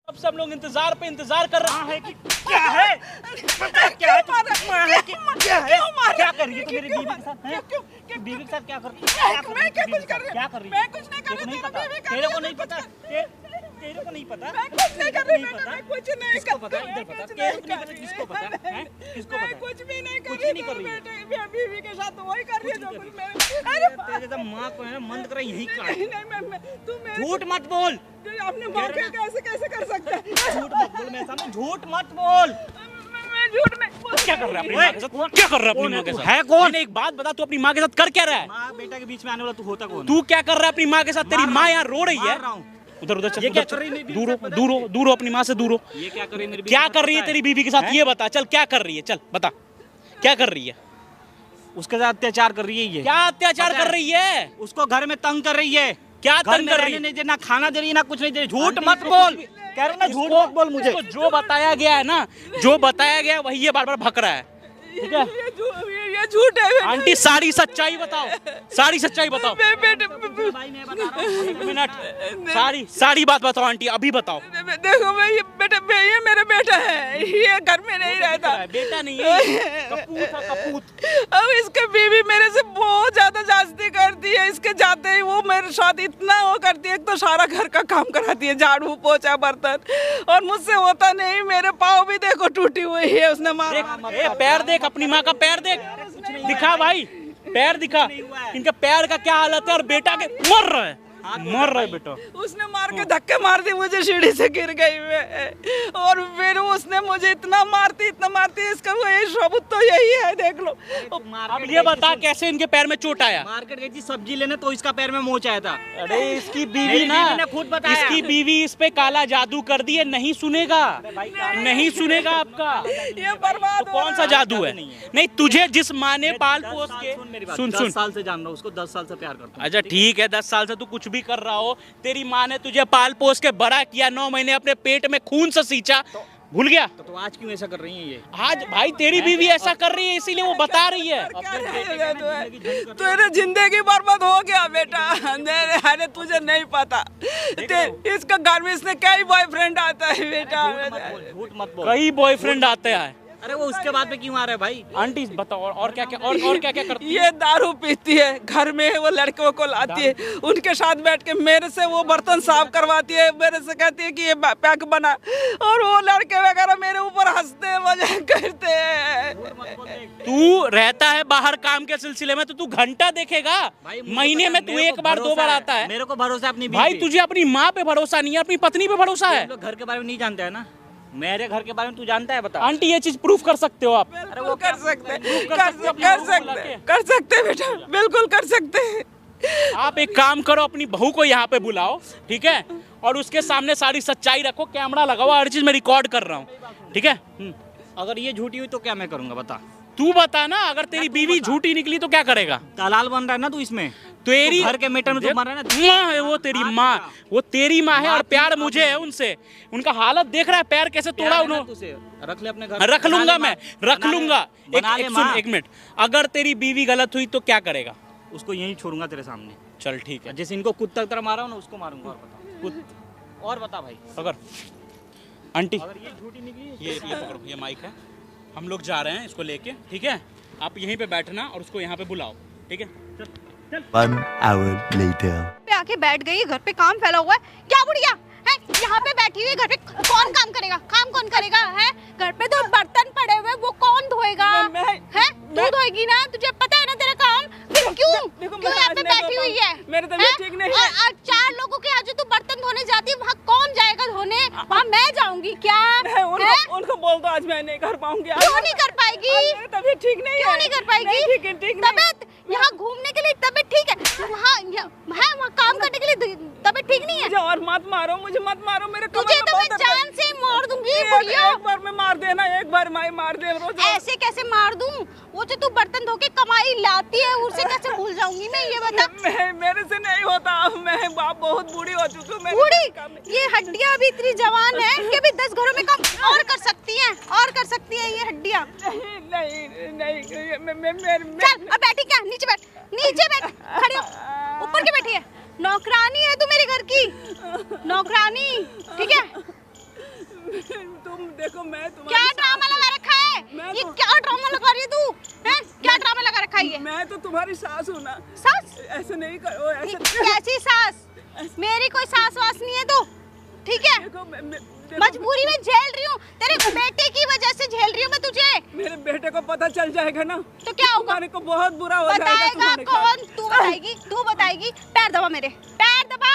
अब सब लोग इंतजार पे इंतजार कर रहे हैं कि क्या है क्या कर रही है तो मेरी बीवी के साथ है? बीवी के साथ क्या कर रही है? मैं क्या कुछ कर रही हूँ? क्या कर रही मैं कुछ नहीं कर रही, तेरे को नहीं पता? तेरे को नहीं पता? मैं कुछ नहीं कर रही, मैं कुछ नहीं किसको कर पता? रही, इधर पता? कुछ तेरे नहीं को नहीं कर पता? रही, किसको पता है? किसको मैं पता? कुछ भी नहीं कर कुछ रही, नहीं कर रही है। मैं बीवी के साथ वही कर रही है जो कुछ मैं। अरे तेरे तो माँ को है ना मंद कर यही काट। नहीं मैं तू मेरे झूठ मत बोल, अपने माँ के कैसे कर सकता है? झूठ मत बोल मेरे सामने, झूठ मत बोल। मैं झूठ नहीं क्या कर रहा है अपनी माँ के साथ? क्या कर रहा है अपनी माँ के साथ? है कौन? नहीं, एक बात बता, तू अपनी माँ के साथ कर क्या रहा है? माँ बेटा के बीच में आने वाला तू होता कौन? तू क्या कर रहा है अपनी माँ के साथ? तेरी माँ यहाँ रो रही है। मार रहा हूँ। उधर उधर चल, ये क्या उधर कर रही है चल। मेरी बीवी दूर के हो, साथ पता दूर हो, दूर हो अपनी माँ से, दूर हो। ये क्या कर रही है मेरी बीवी क्या के साथ कर रही है पता तेरी बीवी के साथ? ये बता, चल क्या कर रही है? चल बता, क्या कर रही है? उसके साथ अत्याचार कर रही है ये। क्या अत्याचार पता है? कर रही है? उसको घर में तंग कर रही है। क्या घर तंग में कर रही रहने है? नहीं दे, ना खाना दे रही है, ना कुछ नहीं दे रही। झूठ आंटी, मत इसको बोल। कुछ भी- कह रहा हूं ना, झूठ इसको- मत बोल मुझे। इसको जो बताया गया है ना, जो बताया गया है वही ये बार बार भक रहा है। ठीक है ये झूठ है। आंटी, सारी सच्चाई बताओ, सारी सच्चाई बताओ। बेटे भाई मैं बता रहा हूँ। एक मिनट, सारी बात बताओ आंटी, अभी बताओ। देखो मैं ये ये मेरा बेटा है, ये घर में नहीं रहता। बेटा नहीं है, कपूत है, कपूत। अब इसके बीवी मेरे से बहुत ज्यादा जास्ती करती है। इसके जाते ही वो मेरे साथ इतना वो करती है, एक तो सारा घर का काम कराती है, झाड़ू पोछा बर्तन, और मुझसे होता नहीं। मेरे पाँव भी देखो टूटी हुई है, उसने मारा। देख, पैर देख, अपनी माँ का पैर देख, दिखा भाई, पैर दिखा। इनके पैर का क्या हालत है, और बेटा के मर रहा है, मर रहा है बेटा। उसने मार के धक्के मार दिए, मुझे सीढ़ी से गिर गई मैं। और फिर उसने मुझे इतना मारती, इसका वही सबूत तो यही है, देख लो। अब ये बता कैसे इनके पैर में चोट आया? मार्केट गई थी सब्जी लेने तो इसका पैर में मोच आया था। अरे इसकी बीवी मेरी ना, बीवी ने खुद बताया। इसकी बीवी इस पे काला जादू कर दी है, नहीं सुनेगा, नहीं सुनेगा आपका। ये बर्बाद तो कौन सा जादू है? नहीं, तुझे जिस माँ ने पाल पोस के, सुन 10 सुन, साल से जान रहा हूँ उसको, 10 साल से प्यार करता हूँ। अच्छा ठीक है, 10 साल से तू कुछ भी कर रहा हो, तेरी माँ ने तुझे पाल पोस के बड़ा किया, 9 महीने अपने पेट में खून से सींचा, भूल गया? तो आज क्यों ऐसा कर रही है ये? आज भाई तेरी बीवी ऐसा कर रही है, इसीलिए वो बता रही है। तेरे जिंदगी बर्बाद हो गया बेटा। अरे तुझे नहीं पता, इसका घर में इसने कई बॉयफ्रेंड आता है बेटा। झूठ मत बोल। कई बॉयफ्रेंड आते हैं। अरे वो उसके बाद में क्यों आ रहा है भाई? आंटी बताओ, और क्या क्या, और क्या क्या करती है? ये दारू पीती है, घर में वो लड़कों को लाती है, उनके साथ बैठ के मेरे से वो बर्तन साफ करवाती है, मेरे से कहती है कि ये पैक बना, और वो लड़के वगैरह मेरे ऊपर हंसते हैं, मजाक करते हैं। तू रहता है बाहर काम के सिलसिले में, तो तू घंटा देखेगा? महीने में तू एक बार 2 बार आता है। मेरे को भरोसा है अपनी बीवी भाई पे। तुझे अपनी माँ पे भरोसा नहीं है, अपनी पत्नी पे भरोसा है। तुम लोग घर के बारे में नहीं जानते है ना, मेरे घर के बारे में तू जानता है? बता। आंटी ये चीज प्रूफ कर सकते हो आप? अरे वो कर सकते सकते कर सकते बेटा, बिल्कुल कर सकते हैं। आप एक काम करो, अपनी बहू को यहाँ पे बुलाओ, ठीक है, और उसके सामने सारी सच्चाई रखो, कैमरा लगाओ, हर चीज मैं रिकॉर्ड कर रहा हूँ, ठीक है? अगर ये झूठी हुई तो क्या मैं करूंगा बता? तू बता ना, अगर तेरी बीवी झूठी निकली तो क्या करेगा? दलाल बन रहा है ना तू इसमें। तेरी घर के मैटर में तो मर रहा है ना। माँ है वो, तेरी माँ, वो तेरी माँ है, और प्यार मुझे है उनसे। उनका हालत देख रहा है, पैर कैसे तोड़ा उन्होंने। रख ले अपने घर। रख लूंगा मैं, रख लूंगा। एक मिनट, अगर तेरी बीवी गलत हुई तो क्या करेगा? उसको यहीं छोड़ूंगा तेरे सामने। चल ठीक है। जैसे इनको कुत्ता की तरह मारा हो ना, उसको मारूंगा। और बता भाई। अगर आंटी, अगर ये झूठी निकली, ये पकड़ो, ये माइक है, हम लोग जा रहे हैं इसको लेके, ठीक है? आप यहीं पे बैठना और उसको यहाँ पे बुलाओ, ठीक है? चल चल। 1 hour later. पे आके बैठ गई, घर पे काम फैला हुआ है। क्या बुढ़िया है यहाँ पे बैठी हुई है, घर पे कौन काम करेगा? काम कौन करेगा? है घर पे तो बर्तन पड़े हुए, वो कौन धोएगा? है तू धोएगी ना, तुझे पता है ना तेरा काम। फिर क्यों यहाँ पे बैठी हुई है? मेरे तबीयत ठीक नहीं है। और 4 लोगों के यहाँ जो तू बर्तन धोने जाती है, वहाँ कौन जाएगा धोने? वहाँ मैं जाऊंगी क्या? उनको बोल दो आज मैं नहीं कर पाऊंगी। क्यों नहीं कर पाएगी? तबीयत ठीक नहीं है। क्यों नहीं कर पाएगी? ठीक तबीयत यहाँ घूमने के लिए तबीयत ठीक है, वहाँ काम करने के लिए तबीयत ठीक नहीं है। मुझे और मत मारो, मुझे मत मारो, मेरे तुझे तो मैं जान से मार दूंगी बुढ़िया। एक बार में मार देना, एक बार मार दे रोज। ऐसे कैसे मार दूं? वो जो तू बर्तन धो के कमाई लाती है, उसे कैसे भूल जाऊंगी मैं, ये बता। मेरे से नहीं होता, मैं बाप बहुत बूढ़ी हो चुकी हूँ। बूढ़ी? ये हड्डियां अभी इतनी जवान है कि भी 10 घरों में काम और कर सकती हैं, और कर सकती है ये हड्डियां। नहीं चल अब बैठी क्या? नीचे बैठ, नीचे बैठ, खड़ी हो, ऊपर के बैठी है। नौकरानी है तू मेरे घर की, नौकरानी, ठीक है? मैं क्या ड्रामा लगा रखा है? ये क्या ड्रामा लगा रही है तू? हैं? क्या ड्रामा लगा रखा है ये? मैं तो तुम्हारी सास हूँ ना। सास? ऐसे नहीं करो, ऐसे कैसी सास? मेरी कोई सास वास नहीं है तू, ठीक है? देखो मजबूरी में झेल रही हूँ, तेरे बेटे की वजह से झेल रही हूँ मैं तुझे। मेरे बेटे को पता चल जाएगा ना तो क्या होगा? तुम्हारे को बहुत बुरा हो जाएगा। बताएगा कौन? तू बताएगी, तू बताएगी। पैर दबा मेरे, पैर दबा,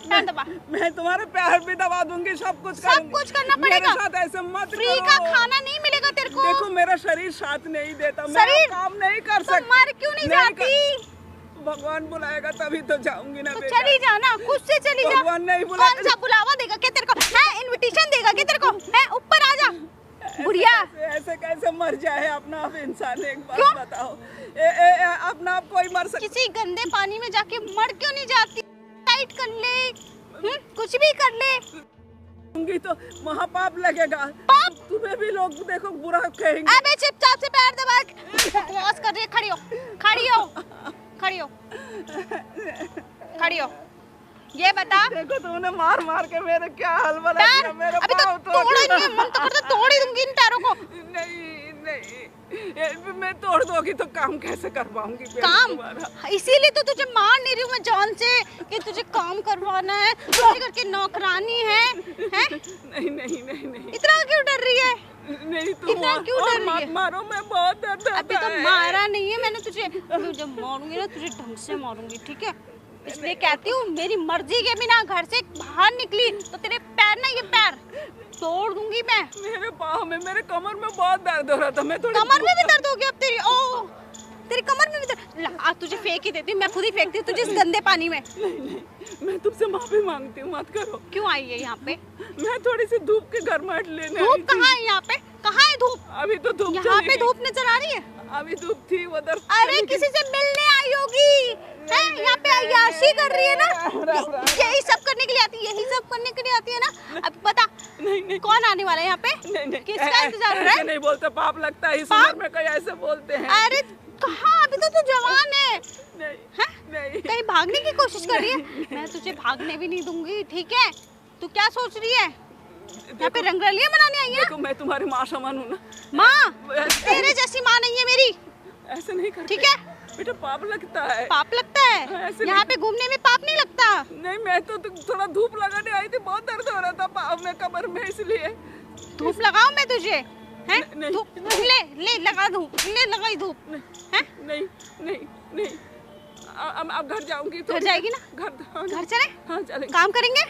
पैर दबा। मैं तुम्हारे पैर भी दबा दूंगी, सब कुछ सब कुछ करना पड़ेगा। मेरे साथ ऐसे मत फ्री करो। का खाना नहीं मिलेगा तेरे को। देखो मेरा शरीर साथ नहीं देता, मैं शरीर? काम नहीं कर तो सकती। मर क्यों नहीं जाती? भगवान बुलाएगा तभी तो जाऊंगी ना तो बेटा। चली जा ना, खुद से चली जा। भगवान नहीं बुलाएगा। कौन सा बुलावा देगा क्या तेरे को? है इनविटेशन देगा क्या तेरे को? है ऊपर आ जा बुढ़िया। ऐसे कैसे मर जाए अपना आप इंसान? एक बात क्यों? बताओ, अपना आप कोई मर सकता? किसी गंदे पानी में जाके मर क्यों नहीं जाती? टाइट कर ले, कुछ भी कर ले। होंगी तो महापाप लगेगा। पाप? तुम्हें भी लोग देखो बुरा कहेंगे। अबे चुपचाप से पैर दबा के बकवास कर रही है। खड़ी हो, खड़ी हो, खड़ी हो, खड़ी हो। ये बता, देखो तुमने मार मार के मेरे क्या हाल बना पैर दिया। मेरे अभी तो पाँव तोड़ेंगे, मन तो करता तोड़ ही दूंगी इन पैरों को। नहीं नहीं, मैं तोड़ दोगी तो काम कैसे कर पाऊंगी? काम? इसीलिए तो तुझे मार नहीं रही हूँ मैं जान से कि तुझे काम करवाना है, तुम्हारे घर की नौकरानी है, हैं? नहीं नहीं नहीं नहीं, इतना क्यों डर रही है? नहीं तुम इतना क्यों डर रही है? मत मारो, मैं बहुत दर्द होता अभी तो है। मारा नहीं है मैंने तुझे, जब मारूंगी ना तुझे ढंग से मारूंगी, ठीक है? इसलिए कहती हूँ मेरी मर्जी के बिना घर से बाहर निकली तो तेरे पैर ना, ये पैर तोड़ दूंगी मैं। मेरे पाँव में, मेरे कमर में बहुत दर्द हो रहा था। मैं थोड़ी कमर में भी दर्द हो गया अब तेरी? ओ तेरी कमर में भी दर्द। ला, आज तुझे फेंक ही देती हूँ, मैं खुद ही फेंकती हूँ तुझे इस गंदे पानी में। नहीं, मैं तुमसे माफी मांगती हूँ, मत करो। क्यों आई है यहाँ पे? मैं थोड़ी सी धूप के गर्माहट लेने आई धूप थी। कहाँ है यहाँ पे? कहाँ है धूप? अभी तो धूप यहाँ चली पे गई। धूप नजर आ रही है? अभी धूप थी उधर। अरे किसी से मिलने आई होगी, हैं? यहाँ पे अय्याशी कर रही है ना? यही सब करने के लिए आती है, यही सब करने के लिए आती है ना? अब बता नहीं कौन आने वाला है यहाँ पे? नहीं नहीं, किसका इंतजार हो रहा ऐसे है? नहीं बोलते, पाप लगता है इस पाप? उम्र में, कहीं ऐसे बोलते हैं। अरे कहाँ, अभी तो तू जवान है। नहीं हैं? नहीं, कहीं भागने की कोशिश कर रही है? मैं तुझे भागने भी नहीं दूंगी, ठीक है? तू क्या सोच रही है? यहाँ पे रंगरलियां बनाने आई है? देखो मैं तुम्हारी माँ समान हूँ ना। माँ? तेरे जैसी माँ नहीं है मेरी, ऐसे नहीं करते। ठीक है? बेटा पाप लगता है। पाप लगता है? ऐसे यहाँ पे घूमने में पाप नहीं लगता। नहीं, मैं तो थोड़ा धूप लगाने आई थी, बहुत दर्द हो रहा था पाँव में, कमर में, इसलिए। धूप लगाऊं मैं तुझे? हैं? नहीं। धूप ले ले लगा दूं, ले लगाई धूप, हैं? नहीं नहीं नहीं, अब घर जाऊंगी तो। घर जाएगी ना? घर चले? हाँ चलेंगे। काम करेंगे?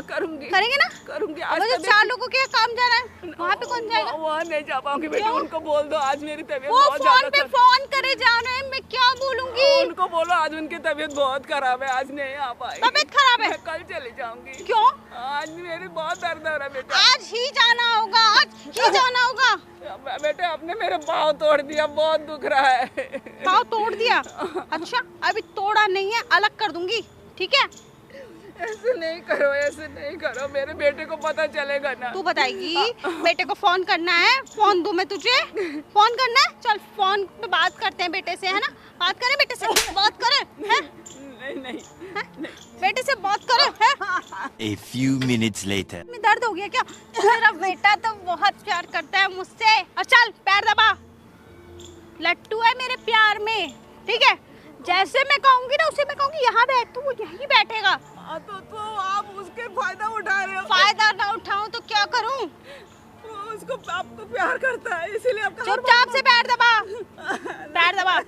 करूंगी करेंगे ना? करूंगी। अब आज जो 4 लोगों के काम जाना है वहाँ पे कौन जाएगा? वहाँ नहीं जा पाऊंगी बेटा, क्यों? उनको बोल दो आज मेरी तबीयत वो बहुत फोन ज्यादा पे फोन करे जा रहे हैं, मैं क्या बोलूंगी? उनको बोलो आज उनकी तबीयत बहुत खराब है, आज नहीं आ पाई। तबीयत खराब है? मैं कल चली जाऊंगी। क्यों? आज मेरी बहुत दर्द हो रहा है बेटा। आज ही जाना होगा, आज ही जाना होगा। बेटा आपने मेरे पाँव तोड़ दिया, बहुत दुख रहा है। पाँव तोड़ दिया? अच्छा अभी तोड़ा नहीं है, अलग कर दूंगी, ठीक है? ऐसे नहीं करो, ऐसे नहीं करो, मेरे बेटे को पता चलेगा ना। तू बताएगी बेटे को फोन करना है? फोन दूं मैं तुझे? फोन करना है? चल फोन पे बात करते हैं बेटे से, है ना? बात करें बेटे से, बात करें, हैं? नहीं नहीं, नहीं। बेटे से बात करें, हैं? A few minutes later. में दर्द हो गया क्या? मेरा बेटा तो बहुत प्यार करता है मुझसे। और चल पैर दबा, लट्टू है मेरे प्यार में, ठीक है? जैसे मैं कहूंगी ना उसे मैं कहूंगी यहाँ बैठ, तू यहीं बैठेगा। तो आप उसके फायदा उठा रहे हो। फायदा ना उठाऊं तो क्या करूं? वो उसको आपको प्यार करता है, इसीलिए आप चुपचाप से पैर दबा, पैर दबा।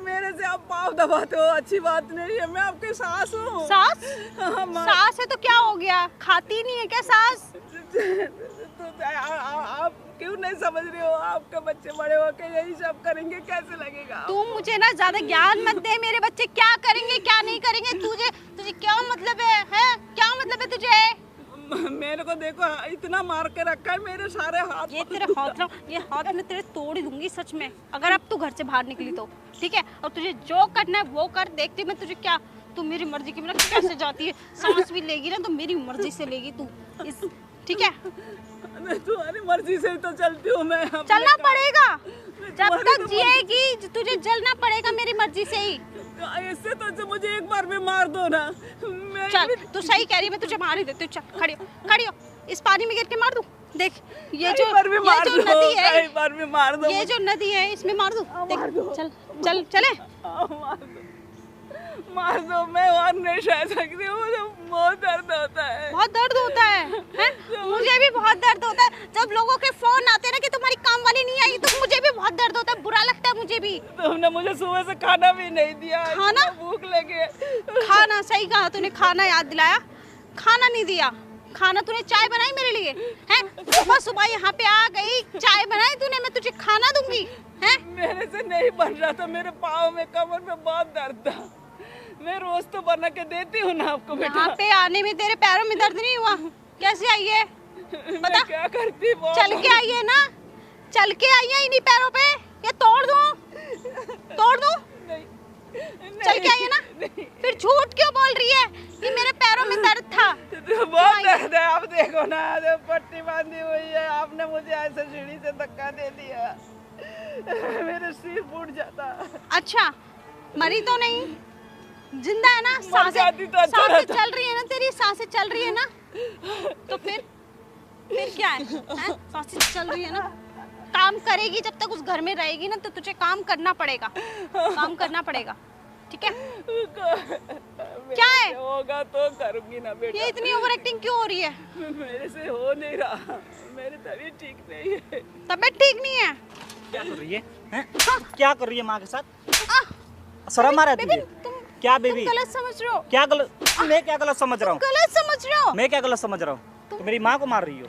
मेरे से आप पाँव दबाते हो, अच्छी बात नहीं है। मैं आपकी सास हूँ। सास? हाँ, सास है तो क्या हो गया? खाती नहीं है क्या सास? तो आप क्यों नहीं समझ रहे हो? आपके बच्चे बड़े होके यही सब करेंगे, कैसे लगेगा? तू मुझे ना ज्यादा ज्ञान मत दे, मेरे बच्चे क्या करेंगे क्या नहीं करेंगे तुझे तुझे क्या मतलब है, क्या मतलब है तुझे? मेरे को देखो इतना मार के रखा है, मेरे सारे हाथ। ये तेरे हाथ ना, ये हाथ मैं तेरे तोड़ ही दूंगी सच में, अगर अब तू घर से बाहर निकली तो, ठीक है? और तुझे जो करना है वो कर, देखती हूँ मैं तुझे क्या। तू मेरी मर्जी की बिना कैसे जाती है? सांस भी लेगी ना तो मेरी मर्जी से लेगी तू, इस ठीक है? मैं तुम्हारी मर्जी से ही तो चलती हूँ। मैं चलना पड़ेगा, जब तक जिएगी तुझे जलना पड़ेगा मेरी मर्जी से ही। इससे तो मुझे एक बार भी मार दो ना। चल तू सही कह रही है, मैं तुझे मार ही देती हूँ। चल खड़ी हो, खड़ी हो, इस पानी में गिर के मार दूँ? देख ये कहीं पर भी मार दो, नदी है, कहीं पर भी मार दो ये जो नदी है इसमें मार दो। देख चल चल चले। मार दो, मैं और नहीं सह सकती हूँ, मुझे बहुत दर्द होता है। बहुत दर्द होता है, हैं? मुझे भी बहुत दर्द होता है जब लोगों के फोन आते हैं ना कि तुम्हारी काम वाली नहीं आई, तो मुझे भी बहुत दर्द होता है, बुरा लगता है मुझे भी। तुमने मुझे सुबह से खाना भी नहीं दिया, खाना? भूख लगी। खाना, सही कहा तूने, खाना याद दिलाया, खाना नहीं दिया। खाना तूने चाय बनाई मेरे लिए, हैं? सुबह सुबह यहाँ पे आ गई, चाय बनाई तूने, मैं तुझे खाना दूंगी, हैं? मेरे से नहीं बन रहा था, मेरे पाँव में, कमर में बहुत दर्द था। मैं रोज तो बना के देती हूँ ना आपको बेटा। यहाँ पे आने में तेरे पैरों में दर्द नहीं हुआ? कैसे आई है बता? क्या करती वो? चल के आई है ना, चल के आई है इन्हीं पैरों पे, या तोड़ दूं? तोड़ दूं? नहीं, चल के आई है ना? फिर झूठ क्यों बोल रही है कि मेरे पैरों में दर्द था? बहुत दर्द है, आप देखो ना, पट्टी बांधी हुई है, आपने मुझे ऐसे सीढ़ी से धक्का दे दिया, मेरे सिर फूट जाता। अच्छा, मरी तो नहीं, जिंदा है ना? जाती तो अच्छा सांसें रहता। चल रही है ना तेरी, सांसें चल रही है ना? तो फिर क्या है, हैं? सांसें चल रही है ना? काम करेगी जब तक उस घर में रहेगी ना, तो तुझे काम करना पड़ेगा, काम करना पड़ेगा, ठीक है? क्या है? होगा तो करूंगी ना बेटा। ये इतनी ओवर एक्टिंग क्यों हो रही है? मेरे से हो नहीं रहा, मेरी तबीयत ठीक नहीं है। तबीयत ठीक नहीं है? क्या कर रही है, हैं? हाँ। क्या कर रही है माँ के साथ? आह, शर्म आ रहा है बेबी, तुझे? तुम क्या बेबी? गलत समझ रहे हो, क्या गलत? मैं क्या गलत समझ रहा हूँ? गलत समझ रहे हो। मैं क्या गलत समझ रहा हूँ? तो मेरी माँ को मार रही हो?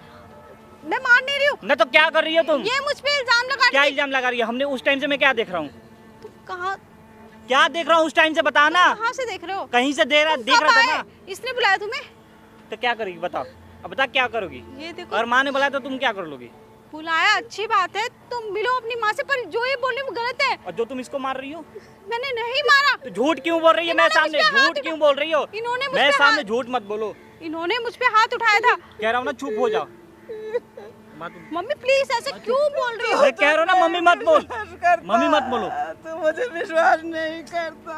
मैं मार नहीं रही हूँ, न तो क्या कर रही हो तुम? ये मुझ पे इल्जाम लगा क्या रही है। इल्जाम लगा रही है? हमने उस टाइम से मैं क्या देख रहा हूँ? तुम कहाँ क्या देख रहा हूँ उस टाइम से बता ना। कहाँ से देख रहे हो? कहीं से देख तुम रहा कब था आए? ना। इसने बुलाया तुम्हें? तो क्या करेगी बताओ, अब बता क्या करोगी? ये देखो, और माँ ने बुलाया तो तुम क्या कर लोगी? बुलाया अच्छी बात है, तुम मिलो अपनी माँ से, पर जो ये बोलने में गलत है। और जो तुम इसको मार रही हो मैंने नहीं मारा। तो झूठ क्यों बोल रही है? मैं इन्होंने सामने मुझ पे हाथ झूठ क्यों बोल रही हो? इन्होंने मुझ मैं पे सामने हाथ- झूठ मत बोलो। इन्होंने मुझ पे हाथ उठाया था। कह रहा हूँ ना चुप हो जाओ। मम्मी प्लीज ऐसे क्यों बोल रही हो? मैं कह रहा हूँ ना मम्मी मत बोल, मम्मी मत बोलो। तो मुझे विश्वास नहीं करता,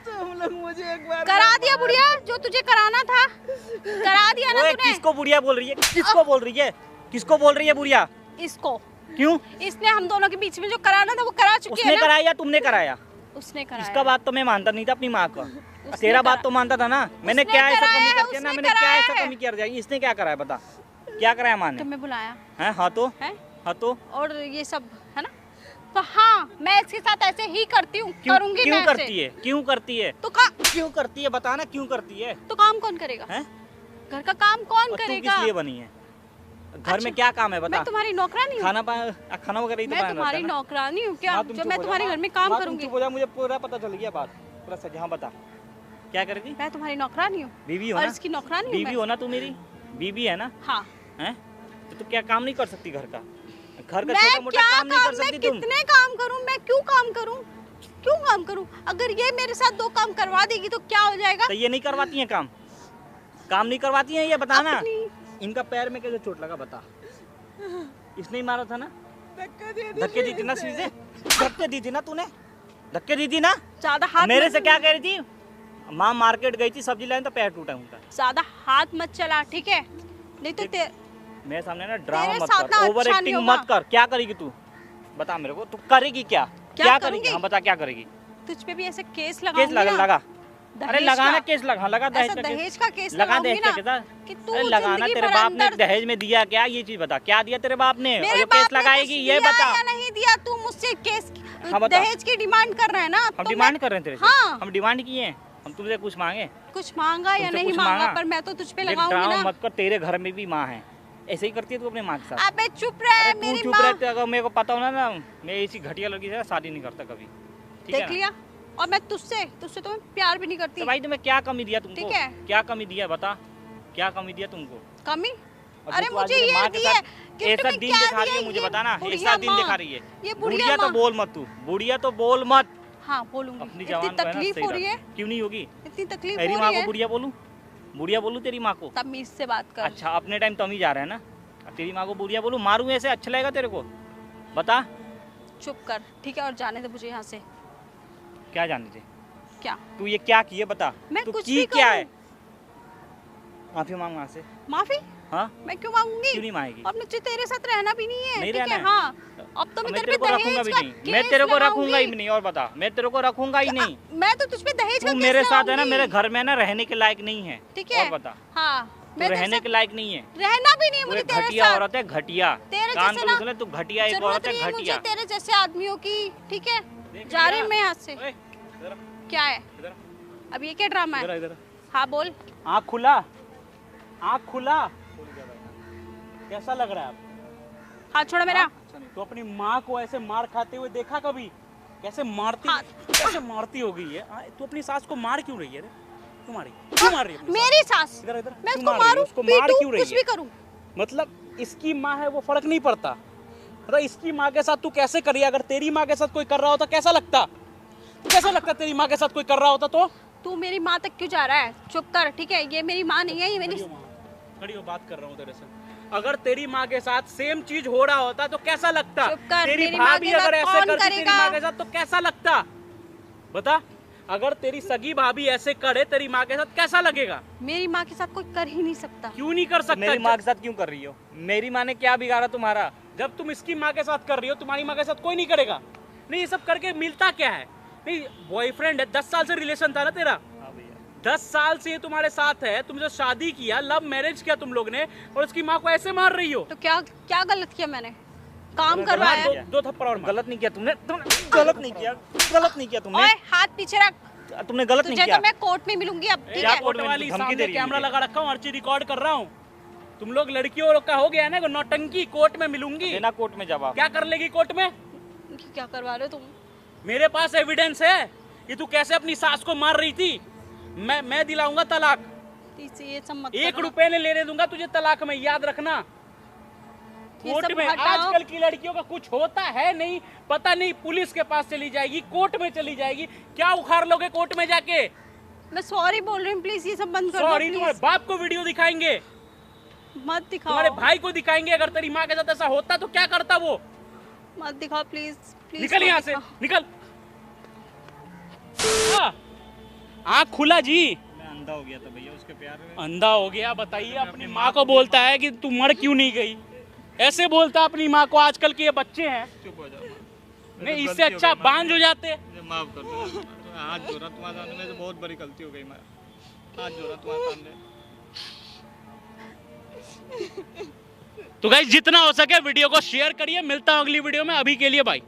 तुम लोग मुझे एक बार करा दिया बुढ़िया जो तुझे कराना था, करा दिया ना ओए, तूने। किसको बुढ़िया बोल रही है? किसको बोल रही है? किसको बोल रही है बुढ़िया? इसको, क्यों? इसने हम दोनों के बीच में जो कराना था वो करा चुकी उसने है ना। कराया या तुमने कराया? उसने कराया। इसका बात तो मैं मानता नहीं था अपनी माँ का, तेरा बात तो मानता था ना। मैंने उसने क्या ऐसा कराया कमी है, करके ना, उसने मैंने क्या कराया ऐसा है। कमी कर जाएगी? इसने क्या कराया बता, क्या कराया माँ ने? तुम्हें बुलाया हैं? हाँ तो, है हाँ तो और ये सब है ना, तो हाँ मैं इसके साथ ऐसे ही करती हूँ, करूंगी क्यों मैं करती ऐसे। है? क्यों करती है? तो क्यों करती है बताना, क्यों करती है? तो काम कौन करेगा? हैं? घर का काम कौन और तू करेगा? किस लिए बनी है? घर अच्छा, में क्या काम है बता? मैं तुम्हारी नौकरानी हूँ। खाना वगैरह ही तो मैं बनाना तुम्हारी रहता है ना? नौकरानी हूँ क्या? हाँ, तुम जो चुप मैं हो जा, तुम्हारे हाँ, घर में काम हाँ, तुम करूंगी। चुप हो जा, मुझे पूरा पता चल गया बात पूरा सच। हाँ बता, क्या करेगी? मैं तुम्हारी नौकरानी हूँ बीवी हो और ना? इसकी नौकरानी हूँ बीवी मैं। हो ना तू मेरी? बीवी है ना? हाँ हैं? तो तू क्या काम नहीं कर सकती घर का? घर का मैं छोटा मोटा क्या काम नहीं कर मैं सकती तुम? कितने काम करूँ? मैं क्यों काम करूँ? क्यों काम करूँ? अगर ये मेरे साथ 2 काम करवा देगी तो क्या हो जाएगा? तो ये नहीं करवाती हैं काम? काम नहीं करवाती हैं ये बताना। अपनी- इनका पैर में कैसे चोट लगा बता? इसने ही मारा था ना? धक्के दी थी ना सीधे? धक्के दी थी ना तूने? धक्के दी थी ना? ज्यादा हाथ मेरे मत- से क्या कह रही थी? माँ मार्केट गई थी सब्जी लाने तो पैर टूटा उनका। ज्यादा हाथ मत चला, ठीक है? नहीं तो मेरे सामने ना ड्रामा तेरे मत साथ कर, ना ओवर अच्छा नहीं एक्टिंग होगा। मत कर। क्या करेगी तू बता मेरे को? तू करेगी क्या? क्या करेगी? करूंगी? हाँ बता क्या करेगी? तुझ पे भी ऐसे केस केस लगाऊंगी लगा ना। लगा। दहेज अरे लगाना का। केस लगा, लगा दहेज ऐसा का दहेज का केस लगा लगाऊंगी दहेज का ना केस। कि तू अरे लगाना, जिंदगी तेरे भर बाप ने अंदर- दहेज में दिया क्या? ये चीज बता, क्या दिया तेरे बाप ने? और मेरे जो बाप केस ने लगाएगी कुछ ये दिया बता। या नहीं दिया? तू मुझसे केस हाँ, बता। दहेज की डिमांड कर रहा है ना? हम तो डिमांड मैं- कर रहे हैं तेरे से? हाँ। हम डिमांड किए हैं? हम तुमसे कुछ मांगे? कुछ मांगा या तुमसे नहीं कुछ मांगा, मांगा? पर मैं तो तुझ पे देख, लगाऊंगी ड्रामा ना। मत कर, तेरे घर में भी माँ है। ऐसे ही करती है तू अपने माँ के साथ? अबे चुप रह, अरे तू मेरी चुप माँ। रहते, अगर मेरे को पता होना ना, मैं ऐसी घटिया लड़की से शादी नहीं करता कभी, ठीक है देख ना? लिया, और मैं तुझसे तो मैं प्यार भी नहीं करती। तो भाई तुम्हें क्या कमी दिया तुमको? ठीक है। क्या कमी दिया बता, क्या कमी दिया तुमको? कमी? अब अरे जो तू आज मुझे मेरे ये माँ के दिया साथ गिफ्ट ऐसा में दिन क्या दिखा रही दिया है मुझे ये? बता ना, बुढ़िया ऐसा दिन माँ। दिखा रही है। ये बुढ़िया तो माँ। बोल मत तू, बुढ़िया तो बोल मत। हाँ बोलूंगी। अपनी इतनी जवान को है ना तकलीफ सही हो रही है, रख। क्यों नहीं होगी? इतनी तकलीफ तेरी हो माँ रही को है। बुढ़िया बोलूं? बुढ़िया बोलूं तेरी माँ को? तमीज से बात कर। अच्छा अपने टाइम तमी जा रहा है ना? अब तेरी माँ को बुढ़िया बोलूं, मारूं ऐसे? अच्छा लगेगा तेरे को? बता। चुप कर, ठीक है, और जाने दे मुझे यहाँ से। क्या जानते थे क्या? तू? ये क्या किए बता? मैं तू कुछ की भी क्या करूं। है? माफी मांग वहाँ से। माफी हाँ मैं क्यों मांगूंगी? क्यों नहीं मांगेगी? अब मुझे तेरे साथ रहना भी नहीं है, नहीं ठीक रहना है? है। हाँ अब तो मैं मैं तेरे तेरे को पे रखूंगा दहेज भी का नहीं, मैं केस तेरे को रखूंगा लगाऊंगी। ही नहीं। और बता, मैं तेरे को रखूंगा ही नहीं। मैं तो तुझ पे दहेज का तू केस मेरे साथ है ना, लगाऊंगी। मेरे घर में ना रहने के लायक नहीं है। ठीक है? और बता, हाँ तू मैं तेरे रहने साथ के लायक नहीं है। रहना भी नहीं है तू मुझे एक तेरे घटिया साथ। औरत है, घटिया। तेरे कान जैसे खोल ना सुन ले, तू घटिया एक जरूरत औरत है, नहीं है मुझे घटिया। तेरे जैसे आदमियों की, ठीक है? देख जा रही इधर। हूँ मैं यहाँ से। ओए, इधर आ, क्या है इधर आ, अब ये क्या ड्रामा इधर आ, है? इधर आ। हाँ बोल। आँख खुला, आँख खुला। कैसा लग रहा है आप? हाथ छोड़ा मेरा। तो अपनी माँ को ऐसे मार खाते हुए देखा कभी? कैसे मारती, हाँ। कैसे मारती होगी ये? तू अपनी सास को मार क्यों रही है रे? क्यों मारी? क्यों मार रही है अपनी सास मेरी सास को? इधर इधर मैं क्यों उसको मार रही है? मारूं, उसको मार पीटूं, क्यों रही कुछ है? भी करूं। मतलब इसकी माँ है वो फर्क नहीं पड़ता। मतलब इसकी माँ के साथ तू कैसे करी? अगर तेरी माँ के साथ कोई कर रहा होता कैसा लगता? कैसा लगता तेरी माँ के साथ कोई कर रहा होता तो? तू मेरी माँ तक क्यों जा रहा है? चुप कर, ठीक है? ये मेरी माँ नहीं है, ये मेरी खड़ी हो, बात कर रहा हूँ तेरे से। अगर तेरी माँ के साथ सेम चीज हो रहा होता तो कैसा लगता? चुप कर, तेरी मेरी माँ भाभी के साथ अगर ऐसे कौन करती तेरी करेगा? माँ के साथ तो कैसा लगता? बता, अगर तेरी सगी भाभी ऐसे करे तेरी माँ के साथ कैसा लगेगा? मेरी माँ के साथ कोई कर ही नहीं सकता। क्यों नहीं कर सकता? मेरी माँ के साथ क्यों कर रही हो? मेरी माँ ने क्या बिगाड़ा तुम्हारा? जब तुम इसकी माँ के साथ कर रही हो, तुम्हारी माँ के साथ कोई नहीं करेगा। नहीं, ये सब करके मिलता क्या है? नहीं, बॉयफ्रेंड है, 10 साल से रिलेशन था ना तेरा। हाँ भैया, 10 साल से ये तुम्हारे साथ है, तुमसे शादी किया, लव मैरिज किया तुम लोग ने, और उसकी माँ को ऐसे मार रही हो। तो क्या क्या गलत किया मैंने? काम गलत करवाया किया। दो थप्पड़ और मार। गलत नहीं किया तुमने, गलत नहीं किया, गलत नहीं किया तुमने, ओए हाथ पीछे रख। तुमने गलत नहीं तुझे किया। तो मैं कोर्ट में मिलूंगी अब, ठीक क्या है? कोर्ट कोर्ट में वाली धमकी सामने दे रही है कैमरा मुझे? लगा रखा हूँ, हर चीज रिकॉर्ड कर रहा हूँ। तुम लोग लड़कियों लोग का हो गया है ना नौटंकी, कोर्ट में मिलूंगी। देना कोर्ट में जवाब। क्या कर लेगी कोर्ट में? क्या करवा रहे हो तुम? मेरे पास एविडेंस है कि तू कैसे अपनी सास को मार रही थी। मैं दिलाऊंगा तलाक। ये सब मत 1 करना। रुपए ने लेने दूंगा तुझे तलाक में, याद रखना। ये कोर्ट सब में हटाओ। आजकल की लड़कियों का कुछ होता है नहीं, पता नहीं, पुलिस के पास चली जाएगी, कोर्ट में चली जाएगी। क्या उखाड़ लोगे कोर्ट में जाके? मैं सॉरी बोल रही हूँ, प्लीज ये सब बंद कर दो, सॉरी, please। तुम्हारे बाप को वीडियो दिखाएंगे, मत दिखाओ, तुम्हारे भाई को दिखाएंगे। अगर तेरी माँ के साथ ऐसा होता तो क्या करता वो? मत दिखाओ प्लीज, प्लीज निकल मत यहाँ से, दिखाओ। निकल। आँख खुला जी। मैं अंधा हो गया था भैया उसके प्यार में। अंधा हो गया? बताइए, अपनी माँ को बोलता है कि तू मर क्यों नहीं गई। ऐसे बोलता अपनी माँ को। आजकल के ये बच्चे हैं, चुप हो जाओ। नहीं इससे अच्छा बांझ हो जाते। मुझे माफ कर दो, हाथ जोड़ा तुम्हारे सामने, मेरे से बहुत बड़ी गलती हो गई। मैं हाथ जोड़ा तुम्हारे सामने। तो गाइस जितना हो सके वीडियो को शेयर करिए। मिलता हूं अगली वीडियो में, अभी के लिए बाय।